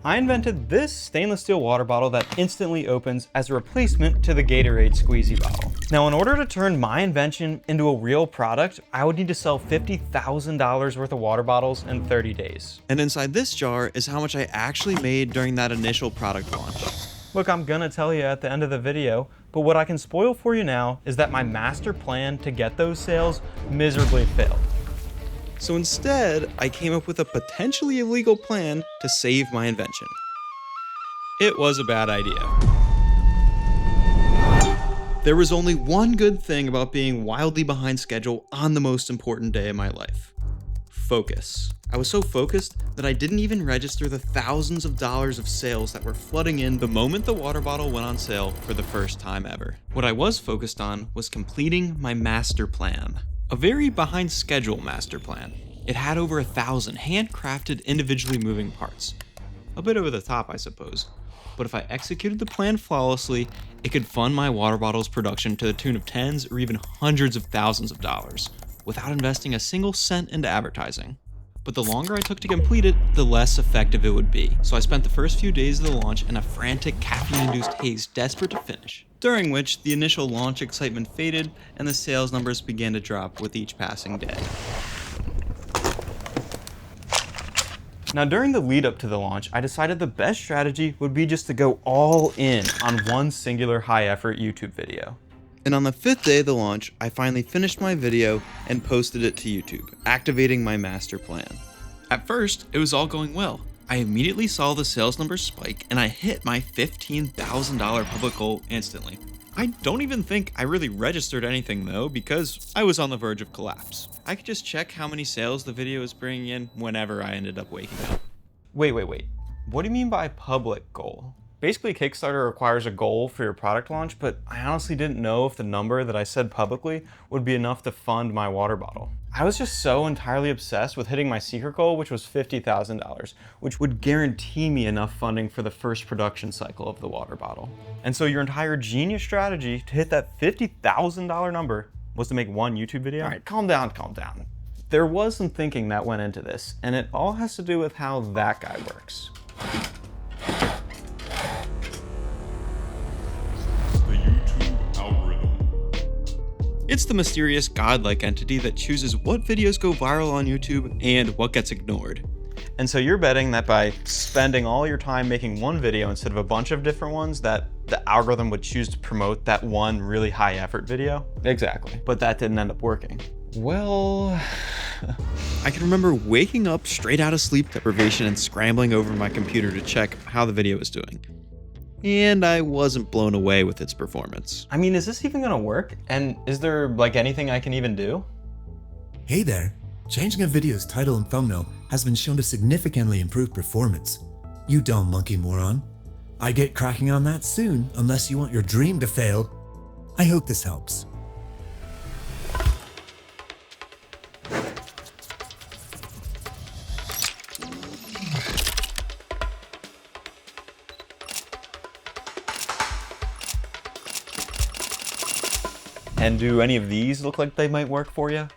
I invented this stainless steel water bottle that instantly opens as a replacement to the Gatorade squeezy bottle. Now, in order to turn my invention into a real product, I would need to sell $50,000 worth of water bottles in 30 days. And inside this jar is how much I actually made during that initial product launch. Look, I'm gonna tell you at the end of the video, but what I can spoil for you now is that my master plan to get those sales miserably failed. So instead, I came up with a potentially illegal plan to save my invention. It was a bad idea. There was only one good thing about being wildly behind schedule on the most important day of my life. Focus. I was so focused that I didn't even register the thousands of dollars of sales that were flooding in the moment the water bottle went on sale for the first time ever. What I was focused on was completing my master plan. A very behind schedule master plan. It had over 1,000 handcrafted, individually moving parts. A bit over the top, I suppose. But if I executed the plan flawlessly, it could fund my water bottles production to the tune of tens or even hundreds of thousands of dollars, without investing a single cent into advertising. But the longer I took to complete it, the less effective it would be. So I spent the first few days of the launch in a frantic, caffeine-induced haze, desperate to finish. During which, the initial launch excitement faded, and the sales numbers began to drop with each passing day. Now, during the lead up to the launch, I decided the best strategy would be just to go all in on one singular high-effort YouTube video. And on the 5th day of the launch, I finally finished my video and posted it to YouTube, activating my master plan. At first, it was all going well. I immediately saw the sales numbers spike and I hit my $15,000 public goal instantly. I don't even think I really registered anything though, because I was on the verge of collapse. I could just check how many sales the video was bringing in whenever I ended up waking up. Wait. What do you mean by public goal? Basically, Kickstarter requires a goal for your product launch, but I honestly didn't know if the number that I said publicly would be enough to fund my water bottle. I was just so entirely obsessed with hitting my secret goal, which was $50,000, which would guarantee me enough funding for the first production cycle of the water bottle. And so your entire genius strategy to hit that $50,000 number was to make one YouTube video? All right, calm down. There was some thinking that went into this, and it all has to do with how that guy works. It's the mysterious godlike entity that chooses what videos go viral on YouTube and what gets ignored. And so you're betting that by spending all your time making one video instead of a bunch of different ones, that the algorithm would choose to promote that one really high effort video? Exactly. But that didn't end up working. Well, I can remember waking up straight out of sleep deprivation and scrambling over my computer to check how the video was doing. And I wasn't blown away with its performance. I mean, is this even gonna work? And is there like anything I can even do? Hey there! Changing a video's title and thumbnail has been shown to significantly improve performance. You dumb monkey moron. I get cracking on that soon, unless you want your dream to fail. I hope this helps. And do any of these look like they might work for you?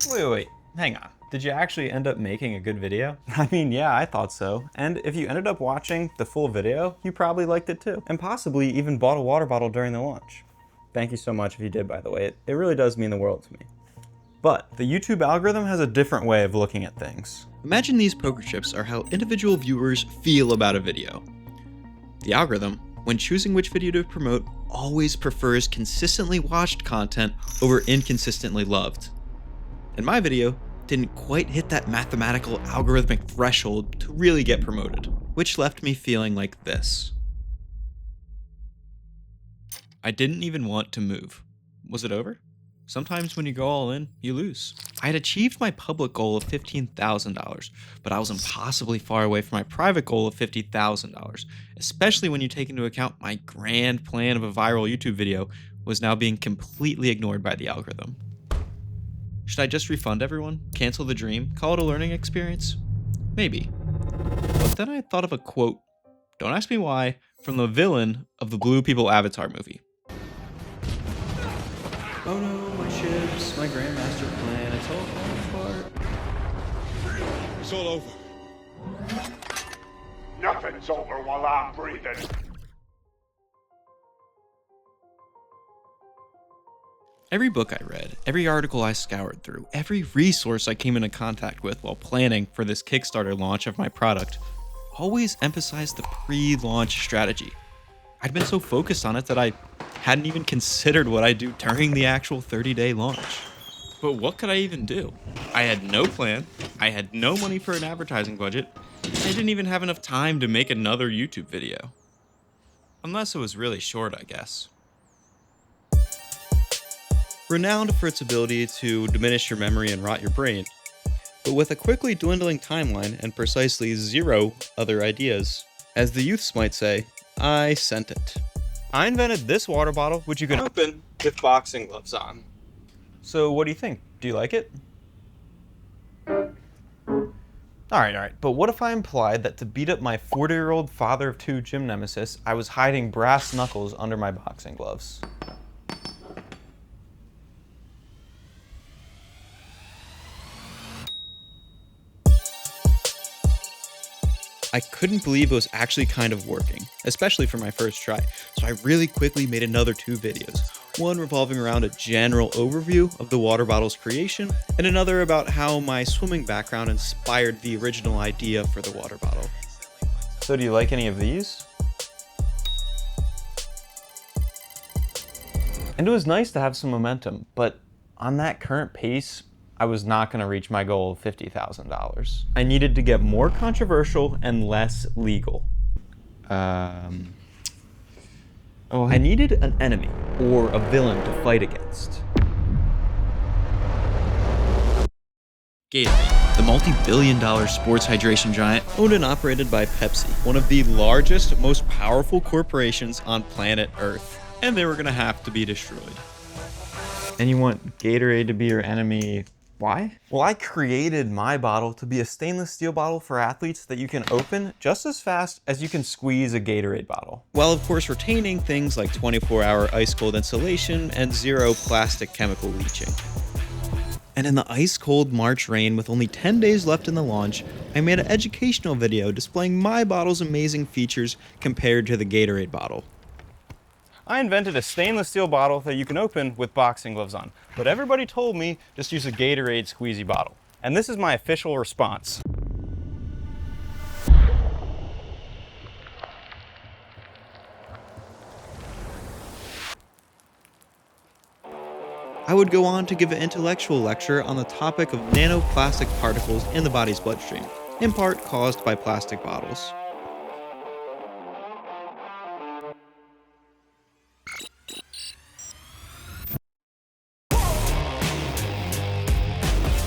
Wait, hang on. Did you actually end up making a good video? I mean, yeah, I thought so. And if you ended up watching the full video, you probably liked it too. And possibly even bought a water bottle during the launch. Thank you so much if you did, by the way. It really does mean the world to me. But the YouTube algorithm has a different way of looking at things. Imagine these poker chips are how individual viewers feel about a video. The algorithm, when choosing which video to promote, always prefers consistently watched content over inconsistently loved. And my video didn't quite hit that mathematical algorithmic threshold to really get promoted, which left me feeling like this. I didn't even want to move. Was it over? Sometimes when you go all in, you lose. I had achieved my public goal of $15,000, but I was impossibly far away from my private goal of $50,000, especially when you take into account my grand plan of a viral YouTube video was now being completely ignored by the algorithm. Should I just refund everyone, cancel the dream, call it a learning experience? Maybe. But then I thought of a quote, don't ask me why, from the villain of the Blue People Avatar movie. Oh no, my ships, my grandmaster plan, it's all falling apart. It's all over. Nothing's over while I'm breathing. Every book I read, every article I scoured through, every resource I came into contact with while planning for this Kickstarter launch of my product always emphasized the pre-launch strategy. I'd been so focused on it that I hadn't even considered what I'd do during the actual 30-day launch. But what could I even do? I had no plan, I had no money for an advertising budget, and I didn't even have enough time to make another YouTube video. Unless it was really short, I guess. Renowned for its ability to diminish your memory and rot your brain, but with a quickly dwindling timeline and precisely 0 other ideas, as the youths might say, I sent it. I invented this water bottle, which you can open with boxing gloves on. So what do you think? Do you like it? Alright, but what if I implied that to beat up my 40-year-old father of 2 gym nemesis, I was hiding brass knuckles under my boxing gloves? I couldn't believe it was actually kind of working, especially for my first try, so I really quickly made another 2 videos, one revolving around a general overview of the water bottle's creation, and another about how my swimming background inspired the original idea for the water bottle. So do you like any of these? And it was nice to have some momentum, but on that current pace, I was not going to reach my goal of $50,000. I needed to get more controversial and less legal. I needed an enemy, or a villain to fight against. Gatorade, the multi-billion-dollar sports hydration giant owned and operated by Pepsi, one of the largest, most powerful corporations on planet Earth. And they were going to have to be destroyed. And you want Gatorade to be your enemy? Why? Well, I created my bottle to be a stainless steel bottle for athletes that you can open just as fast as you can squeeze a Gatorade bottle, while of course retaining things like 24-hour ice-cold insulation and 0 plastic chemical leaching. And in the ice-cold March rain with only 10 days left in the launch, I made an educational video displaying my bottle's amazing features compared to the Gatorade bottle. I invented a stainless steel bottle that you can open with boxing gloves on, but everybody told me just use a Gatorade squeezy bottle. And this is my official response. I would go on to give an intellectual lecture on the topic of nanoplastic particles in the body's bloodstream, in part caused by plastic bottles.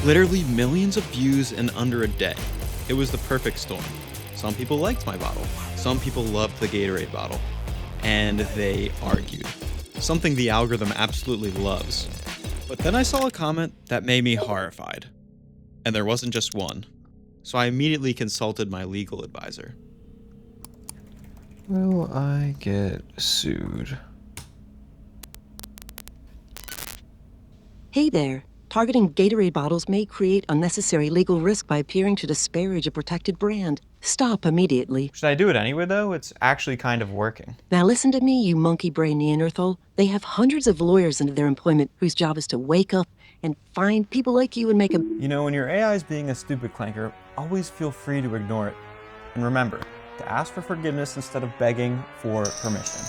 Literally millions of views in under a day. It was the perfect storm. Some people liked my bottle. Some people loved the Gatorade bottle. And they argued. Something the algorithm absolutely loves. But then I saw a comment that made me horrified. And there wasn't just one. So I immediately consulted my legal advisor. Will I get sued? Hey there. Targeting Gatorade bottles may create unnecessary legal risk by appearing to disparage a protected brand. Stop immediately. Should I do it anyway, though? It's actually kind of working. Now listen to me, you monkey brain Neanderthal. They have hundreds of lawyers under their employment whose job is to wake up and find people like you and make a... You know, when your AI is being a stupid clanker, always feel free to ignore it. And remember, to ask for forgiveness instead of begging for permission.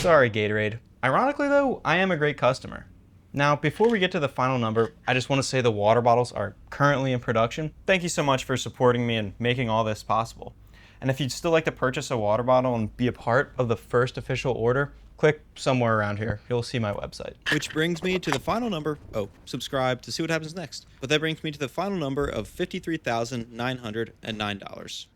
Sorry, Gatorade. Ironically though, I am a great customer. Now, before we get to the final number, I just want to say the water bottles are currently in production. Thank you so much for supporting me and making all this possible. And if you'd still like to purchase a water bottle and be a part of the first official order, click somewhere around here. You'll see my website. Which brings me to the final number. Oh, subscribe to see what happens next. But that brings me to the final number of $53,909.